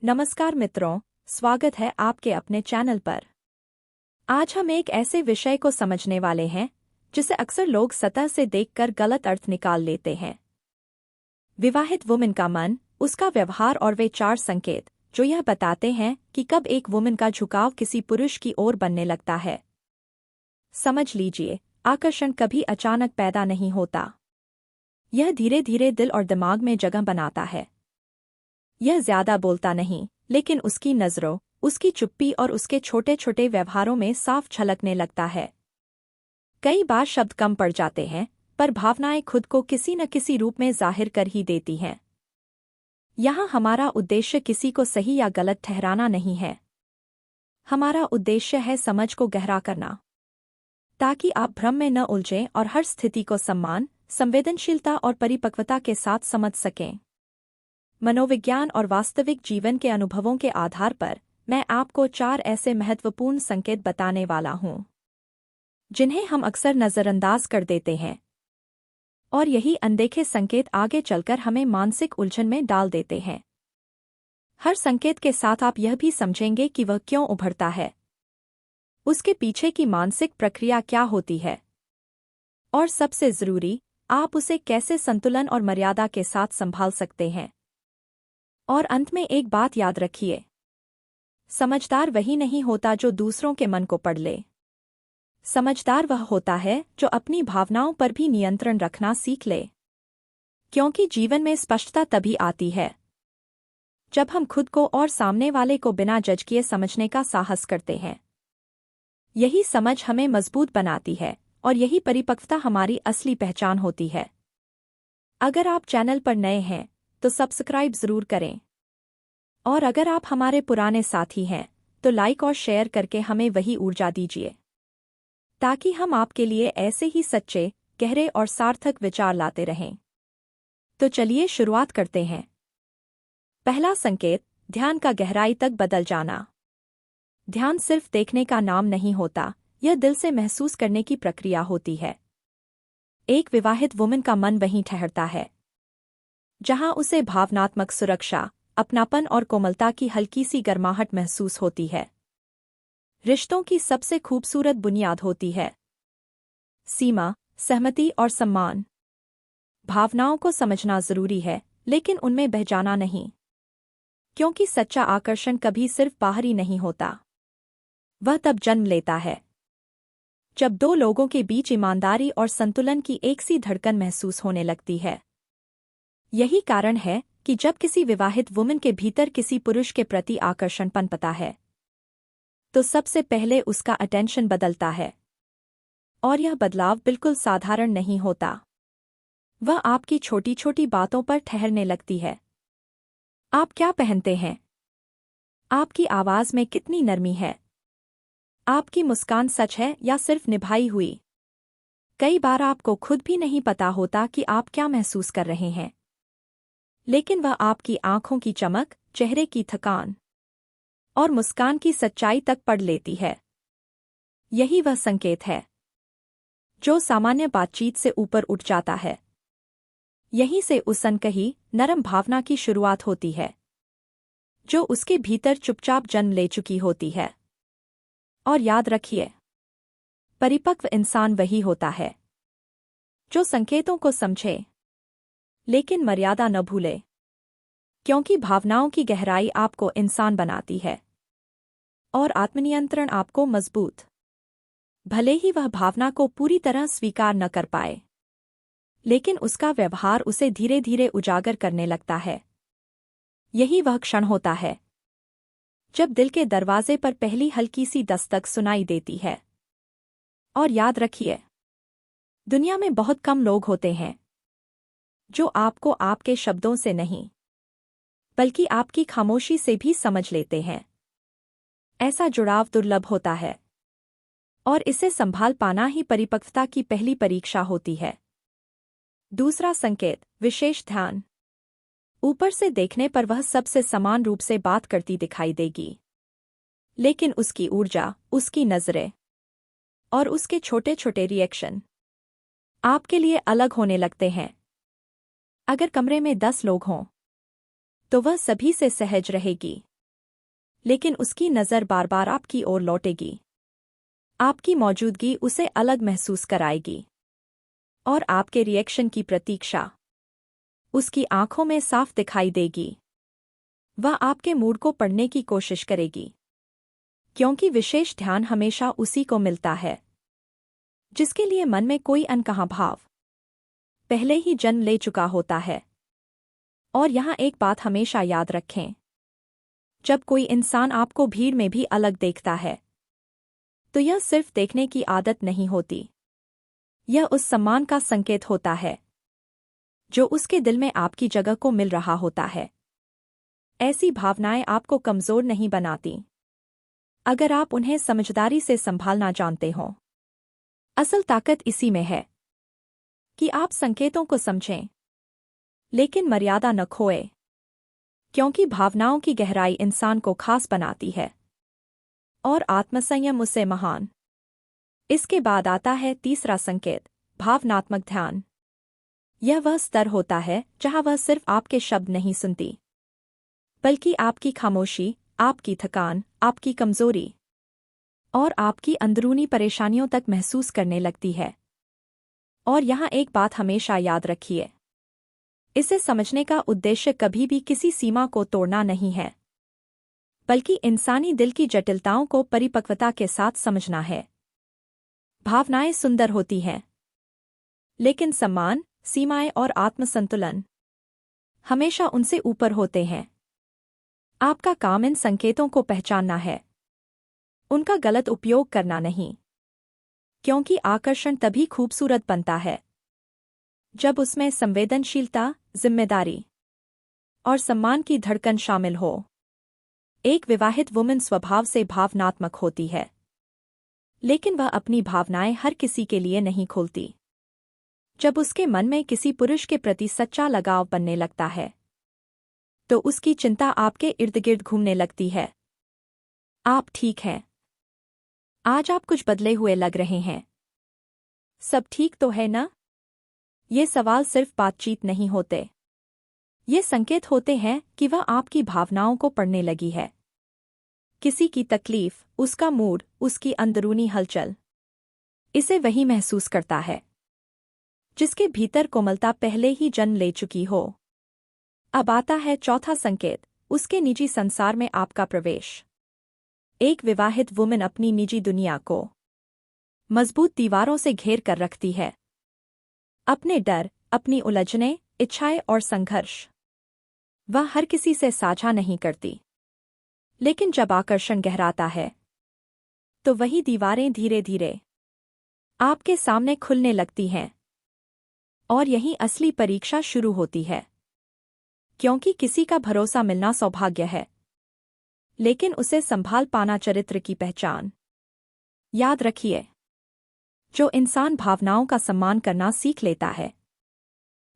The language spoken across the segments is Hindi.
नमस्कार मित्रों, स्वागत है आपके अपने चैनल पर। आज हम एक ऐसे विषय को समझने वाले हैं जिसे अक्सर लोग सतह से देखकर गलत अर्थ निकाल लेते हैं। विवाहित वुमन का मन, उसका व्यवहार और वे 4 संकेत जो यह बताते हैं कि कब एक वुमन का झुकाव किसी पुरुष की ओर बनने लगता है। समझ लीजिए, आकर्षण कभी अचानक पैदा नहीं होता। यह धीरे धीरे दिल और दिमाग में जगह बनाता है। यह ज्यादा बोलता नहीं, लेकिन उसकी नज़रों, उसकी चुप्पी और उसके छोटे छोटे व्यवहारों में साफ झलकने लगता है। कई बार शब्द कम पड़ जाते हैं, पर भावनाएं खुद को किसी न किसी रूप में जाहिर कर ही देती हैं। यहाँ हमारा उद्देश्य किसी को सही या गलत ठहराना नहीं है। हमारा उद्देश्य है समझ को गहरा करना, ताकि आप भ्रम में न उलझें और हर स्थिति को सम्मान, संवेदनशीलता और परिपक्वता के साथ समझ सकें। मनोविज्ञान और वास्तविक जीवन के अनुभवों के आधार पर मैं आपको 4 ऐसे महत्वपूर्ण संकेत बताने वाला हूं जिन्हें हम अक्सर नज़रअंदाज कर देते हैं, और यही अनदेखे संकेत आगे चलकर हमें मानसिक उलझन में डाल देते हैं। हर संकेत के साथ आप यह भी समझेंगे कि वह क्यों उभरता है, उसके पीछे की मानसिक प्रक्रिया क्या होती है, और सबसे जरूरी, आप उसे कैसे संतुलन और मर्यादा के साथ संभाल सकते हैं। और अंत में एक बात याद रखिए, समझदार वही नहीं होता जो दूसरों के मन को पढ़ ले। समझदार वह होता है जो अपनी भावनाओं पर भी नियंत्रण रखना सीख ले, क्योंकि जीवन में स्पष्टता तभी आती है जब हम खुद को और सामने वाले को बिना जज किए समझने का साहस करते हैं। यही समझ हमें मजबूत बनाती है, और यही परिपक्वता हमारी असली पहचान होती है। अगर आप चैनल पर नए हैं तो सब्सक्राइब जरूर करें, और अगर आप हमारे पुराने साथी हैं तो लाइक और शेयर करके हमें वही ऊर्जा दीजिए, ताकि हम आपके लिए ऐसे ही सच्चे, गहरे और सार्थक विचार लाते रहें। तो चलिए शुरुआत करते हैं। पहला संकेत, ध्यान का गहराई तक बदल जाना। ध्यान सिर्फ देखने का नाम नहीं होता, यह दिल से महसूस करने की प्रक्रिया होती है। एक विवाहित वुमन का मन वहीं ठहरता है जहां उसे भावनात्मक सुरक्षा, अपनापन और कोमलता की हल्की सी गर्माहट महसूस होती है। रिश्तों की सबसे खूबसूरत बुनियाद होती है सीमा, सहमति और सम्मान। भावनाओं को समझना जरूरी है, लेकिन उनमें बह जाना नहीं, क्योंकि सच्चा आकर्षण कभी सिर्फ बाहरी नहीं होता। वह तब जन्म लेता है जब 2 लोगों के बीच ईमानदारी और संतुलन की एक सी धड़कन महसूस होने लगती है। यही कारण है कि जब किसी विवाहित वुमन के भीतर किसी पुरुष के प्रति आकर्षण पनपता है, तो सबसे पहले उसका अटेंशन बदलता है। और यह बदलाव बिल्कुल साधारण नहीं होता। वह आपकी छोटी छोटी बातों पर ठहरने लगती है। आप क्या पहनते हैं? आपकी आवाज में कितनी नरमी है? आपकी मुस्कान सच है या सिर्फ निभाई हुई? कई बार आपको खुद भी नहीं पता होता कि आप क्या महसूस कर रहे हैं, लेकिन वह आपकी आंखों की चमक, चेहरे की थकान और मुस्कान की सच्चाई तक पढ़ लेती है। यही वह संकेत है जो सामान्य बातचीत से ऊपर उठ जाता है। यहीं से उस अनकही, नरम भावना की शुरुआत होती है जो उसके भीतर चुपचाप जन्म ले चुकी होती है। और याद रखिए, परिपक्व इंसान वही होता है जो संकेतों को समझे, लेकिन मर्यादा न भूले, क्योंकि भावनाओं की गहराई आपको इंसान बनाती है और आत्मनियंत्रण आपको मजबूत। भले ही वह भावना को पूरी तरह स्वीकार न कर पाए, लेकिन उसका व्यवहार उसे धीरे धीरे उजागर करने लगता है। यही वह क्षण होता है जब दिल के दरवाजे पर पहली हल्की सी दस्तक सुनाई देती है। और याद रखिए, दुनिया में बहुत कम लोग होते हैं जो आपको आपके शब्दों से नहीं, बल्कि आपकी खामोशी से भी समझ लेते हैं। ऐसा जुड़ाव दुर्लभ होता है, और इसे संभाल पाना ही परिपक्वता की पहली परीक्षा होती है। दूसरा संकेत, विशेष ध्यान। ऊपर से देखने पर वह सबसे समान रूप से बात करती दिखाई देगी, लेकिन उसकी ऊर्जा, उसकी नजरें और उसके छोटे छोटे रिएक्शन आपके लिए अलग होने लगते हैं। अगर कमरे में 10 लोग हों तो वह सभी से सहज रहेगी, लेकिन उसकी नज़र बार बार आपकी ओर लौटेगी। आपकी मौजूदगी उसे अलग महसूस कराएगी और आपके रिएक्शन की प्रतीक्षा उसकी आंखों में साफ दिखाई देगी। वह आपके मूड को पढ़ने की कोशिश करेगी, क्योंकि विशेष ध्यान हमेशा उसी को मिलता है जिसके लिए मन में कोई अनकहा भाव पहले ही जन्म ले चुका होता है। और यहाँ एक बात हमेशा याद रखें, जब कोई इंसान आपको भीड़ में भी अलग देखता है तो यह सिर्फ देखने की आदत नहीं होती, यह उस सम्मान का संकेत होता है जो उसके दिल में आपकी जगह को मिल रहा होता है। ऐसी भावनाएं आपको कमजोर नहीं बनाती अगर आप उन्हें समझदारी से संभालना जानते हों। असल ताकत इसी में है कि आप संकेतों को समझें लेकिन मर्यादा न खोए, क्योंकि भावनाओं की गहराई इंसान को खास बनाती है और आत्मसंयम उसे महान। इसके बाद आता है तीसरा संकेत, भावनात्मक ध्यान। यह वह स्तर होता है जहां वह सिर्फ आपके शब्द नहीं सुनती, बल्कि आपकी खामोशी, आपकी थकान, आपकी कमजोरी और आपकी अंदरूनी परेशानियों तक महसूस करने लगती है। और यहाँ एक बात हमेशा याद रखिए, इसे समझने का उद्देश्य कभी भी किसी सीमा को तोड़ना नहीं है, बल्कि इंसानी दिल की जटिलताओं को परिपक्वता के साथ समझना है। भावनाएं सुंदर होती हैं, लेकिन सम्मान, सीमाएं और आत्मसंतुलन हमेशा उनसे ऊपर होते हैं। आपका काम इन संकेतों को पहचानना है, उनका गलत उपयोग करना नहीं, क्योंकि आकर्षण तभी खूबसूरत बनता है जब उसमें संवेदनशीलता, जिम्मेदारी और सम्मान की धड़कन शामिल हो। एक विवाहित वुमन स्वभाव से भावनात्मक होती है, लेकिन वह अपनी भावनाएं हर किसी के लिए नहीं खोलती। जब उसके मन में किसी पुरुष के प्रति सच्चा लगाव बनने लगता है तो उसकी चिंता आपके इर्द गिर्द घूमने लगती है। आप ठीक हैं? आज आप कुछ बदले हुए लग रहे हैं। सब ठीक तो है ना? ये सवाल सिर्फ बातचीत नहीं होते, ये संकेत होते हैं कि वह आपकी भावनाओं को पढ़ने लगी है। किसी की तकलीफ, उसका मूड, उसकी अंदरूनी हलचल, इसे वही महसूस करता है जिसके भीतर कोमलता पहले ही जन्म ले चुकी हो। अब आता है चौथा संकेत, उसके निजी संसार में आपका प्रवेश। एक विवाहित वुमन अपनी निजी दुनिया को मजबूत दीवारों से घेर कर रखती है। अपने डर, अपनी उलझनें, इच्छाएं और संघर्ष वह हर किसी से साझा नहीं करती। लेकिन जब आकर्षण गहराता है तो वही दीवारें धीरे धीरे आपके सामने खुलने लगती हैं। और यही असली परीक्षा शुरू होती है, क्योंकि किसी का भरोसा मिलना सौभाग्य है, लेकिन उसे संभाल पाना चरित्र की पहचान। याद रखिए, जो इंसान भावनाओं का सम्मान करना सीख लेता है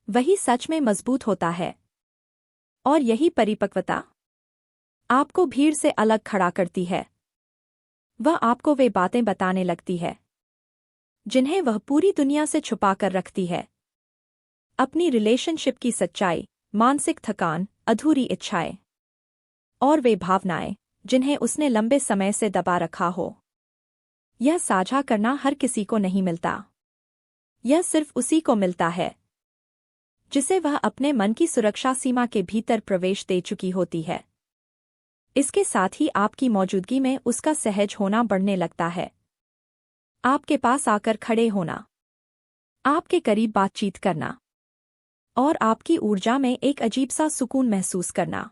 वही सच में मजबूत होता है। और यही परिपक्वता आपको भीड़ से अलग खड़ा करती है। वह आपको वे बातें बताने लगती है जिन्हें वह पूरी दुनिया से छुपा कर रखती है। अपनी रिलेशनशिप की सच्चाई, मानसिक थकान, अधूरी इच्छाएं और वे भावनाएं जिन्हें उसने लंबे समय से दबा रखा हो। यह साझा करना हर किसी को नहीं मिलता, यह सिर्फ उसी को मिलता है जिसे वह अपने मन की सुरक्षा सीमा के भीतर प्रवेश दे चुकी होती है। इसके साथ ही आपकी मौजूदगी में उसका सहज होना बढ़ने लगता है। आपके पास आकर खड़े होना, आपके करीब बातचीत करना और आपकी ऊर्जा में एक अजीब सा सुकून महसूस करना,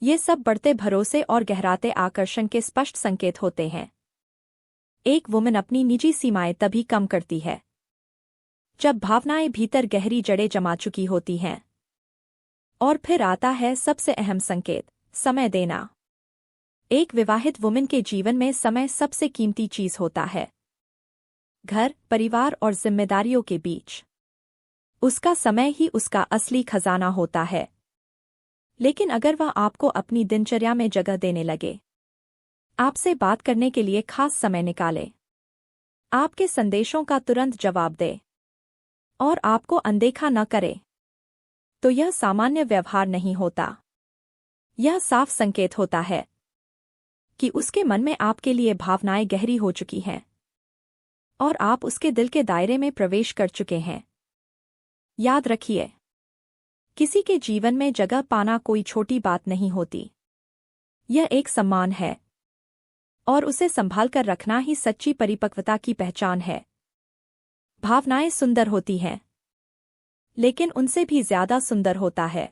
ये सब बढ़ते भरोसे और गहराते आकर्षण के स्पष्ट संकेत होते हैं। एक वुमन अपनी निजी सीमाएं तभी कम करती है जब भावनाएं भीतर गहरी जड़ें जमा चुकी होती हैं। और फिर आता है सबसे अहम संकेत, समय देना। एक विवाहित वुमन के जीवन में समय सबसे कीमती चीज होता है। घर, परिवार और जिम्मेदारियों के बीच उसका समय ही उसका असली खजाना होता है। लेकिन अगर वह आपको अपनी दिनचर्या में जगह देने लगे, आपसे बात करने के लिए खास समय निकाले, आपके संदेशों का तुरंत जवाब दे और आपको अनदेखा न करे, तो यह सामान्य व्यवहार नहीं होता, यह साफ संकेत होता है कि उसके मन में आपके लिए भावनाएं गहरी हो चुकी हैं और आप उसके दिल के दायरे में प्रवेश कर चुके हैं। याद रखिए, किसी के जीवन में जगह पाना कोई छोटी बात नहीं होती। यह एक सम्मान है और उसे संभाल कर रखना ही सच्ची परिपक्वता की पहचान है। भावनाएं सुंदर होती हैं, लेकिन उनसे भी ज्यादा सुंदर होता है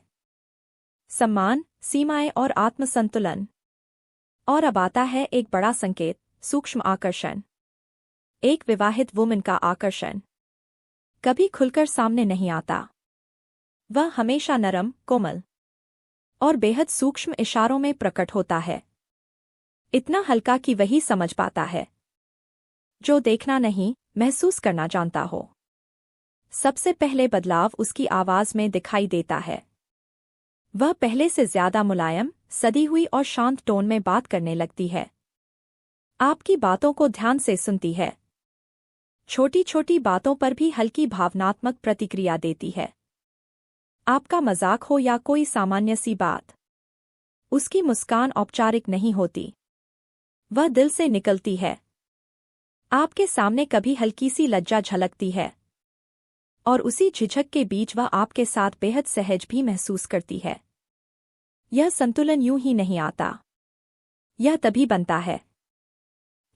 सम्मान, सीमाएं और आत्मसंतुलन। और अब आता है एक बड़ा संकेत, सूक्ष्म आकर्षण। एक विवाहित वुमन का आकर्षण कभी खुलकर सामने नहीं आता। वह हमेशा नरम, कोमल और बेहद सूक्ष्म इशारों में प्रकट होता है। इतना हल्का कि वही समझ पाता है जो देखना नहीं, महसूस करना जानता हो। सबसे पहले बदलाव उसकी आवाज में दिखाई देता है। वह पहले से ज्यादा मुलायम, सदी हुई और शांत टोन में बात करने लगती है। आपकी बातों को ध्यान से सुनती है। छोटी छोटी बातों पर भी हल्की भावनात्मक प्रतिक्रिया देती है। आपका मजाक हो या कोई सामान्य सी बात, उसकी मुस्कान औपचारिक नहीं होती, वह दिल से निकलती है। आपके सामने कभी हल्की सी लज्जा झलकती है और उसी झिझक के बीच वह आपके साथ बेहद सहज भी महसूस करती है। यह संतुलन यूं ही नहीं आता। यह तभी बनता है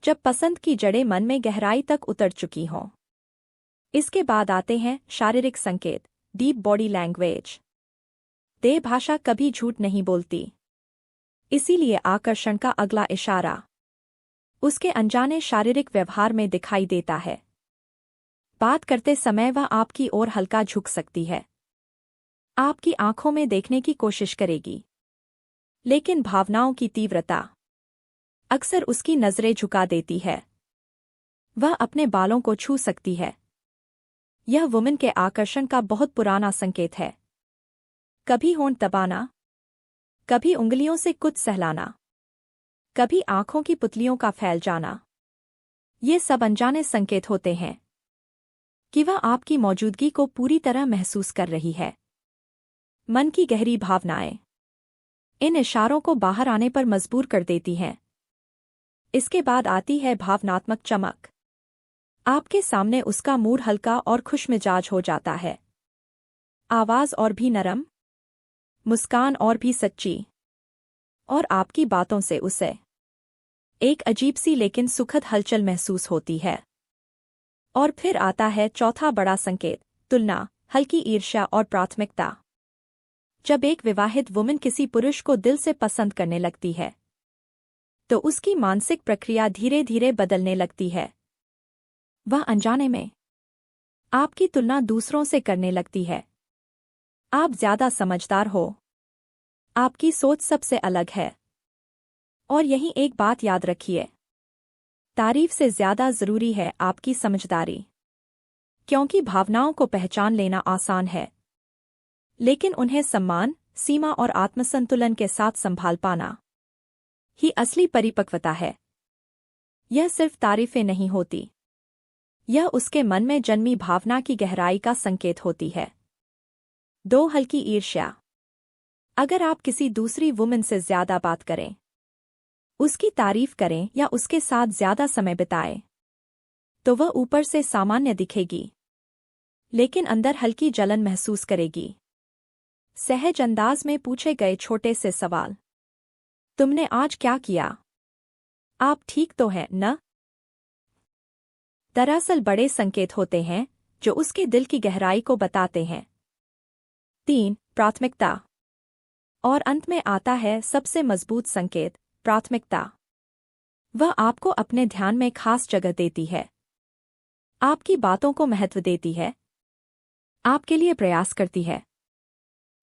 जब पसंद की जड़ें मन में गहराई तक उतर चुकी हों। इसके बाद आते हैं शारीरिक संकेत, डीप बॉडी लैंग्वेज। देह भाषा कभी झूठ नहीं बोलती, इसीलिए आकर्षण का अगला इशारा उसके अनजाने शारीरिक व्यवहार में दिखाई देता है। बात करते समय वह आपकी ओर हल्का झुक सकती है, आपकी आंखों में देखने की कोशिश करेगी, लेकिन भावनाओं की तीव्रता अक्सर उसकी नजरें झुका देती है। वह अपने बालों को छू सकती है। यह वुमन के आकर्षण का बहुत पुराना संकेत है। कभी होंठ दबाना, कभी उंगलियों से कुछ सहलाना, कभी आंखों की पुतलियों का फैल जाना। ये सब अनजाने संकेत होते हैं कि वह आपकी मौजूदगी को पूरी तरह महसूस कर रही है। मन की गहरी भावनाएं इन इशारों को बाहर आने पर मजबूर कर देती हैं। इसके बाद आती है भावनात्मक चमक। आपके सामने उसका मूड हल्का और खुशमिजाज हो जाता है। आवाज और भी नरम, मुस्कान और भी सच्ची, और आपकी बातों से उसे एक अजीब सी लेकिन सुखद हलचल महसूस होती है। और फिर आता है चौथा बड़ा संकेत, तुलना, हल्की ईर्ष्या और प्राथमिकता। जब एक विवाहित वुमन किसी पुरुष को दिल से पसंद करने लगती है, तो उसकी मानसिक प्रक्रिया धीरे धीरे बदलने लगती है। वह अनजाने में आपकी तुलना दूसरों से करने लगती है। आप ज्यादा समझदार हो, आपकी सोच सबसे अलग है। और यही एक बात याद रखिए, तारीफ से ज्यादा जरूरी है आपकी समझदारी। क्योंकि भावनाओं को पहचान लेना आसान है, लेकिन उन्हें सम्मान, सीमा और आत्मसंतुलन के साथ संभाल पाना ही असली परिपक्वता है। यह सिर्फ तारीफें नहीं होती, यह उसके मन में जन्मी भावना की गहराई का संकेत होती है। 2. हल्की ईर्ष्या। अगर आप किसी दूसरी वुमन से ज्यादा बात करें, उसकी तारीफ करें या उसके साथ ज्यादा समय बिताएं, तो वह ऊपर से सामान्य दिखेगी, लेकिन अंदर हल्की जलन महसूस करेगी। सहज अंदाज में पूछे गए छोटे से सवाल, तुमने आज क्या किया? आप ठीक तो हैं न? दरअसल बड़े संकेत होते हैं जो उसके दिल की गहराई को बताते हैं। 3. प्राथमिकता। और अंत में आता है सबसे मजबूत संकेत, प्राथमिकता। वह आपको अपने ध्यान में खास जगह देती है, आपकी बातों को महत्व देती है, आपके लिए प्रयास करती है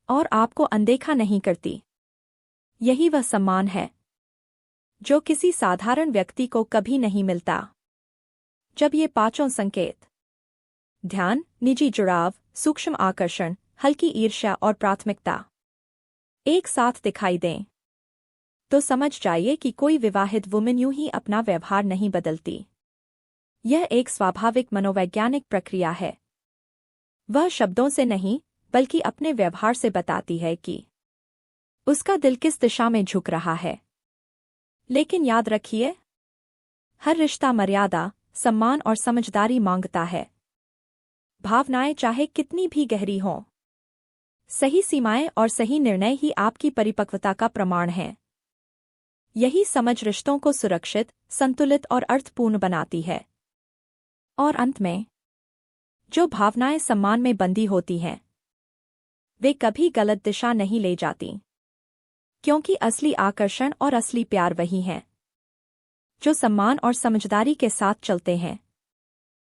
और आपको अनदेखा नहीं करती। यही वह सम्मान है जो किसी साधारण व्यक्ति को कभी नहीं मिलता। जब ये 5 संकेत, ध्यान, निजी जुड़ाव, सूक्ष्म आकर्षण, हल्की ईर्ष्या और प्राथमिकता, एक साथ दिखाई दें, तो समझ जाइए कि कोई विवाहित वुमन यूं ही अपना व्यवहार नहीं बदलती। यह एक स्वाभाविक मनोवैज्ञानिक प्रक्रिया है। वह शब्दों से नहीं, बल्कि अपने व्यवहार से बताती है कि उसका दिल किस दिशा में झुक रहा है। लेकिन याद रखिए, हर रिश्ता मर्यादा, सम्मान और समझदारी मांगता है। भावनाएं चाहे कितनी भी गहरी हों, सही सीमाएं और सही निर्णय ही आपकी परिपक्वता का प्रमाण हैं। यही समझ रिश्तों को सुरक्षित, संतुलित और अर्थपूर्ण बनाती है। और अंत में, जो भावनाएं सम्मान में बंधी होती हैं, वे कभी गलत दिशा नहीं ले जाती, क्योंकि असली आकर्षण और असली प्यार वही हैं जो सम्मान और समझदारी के साथ चलते हैं।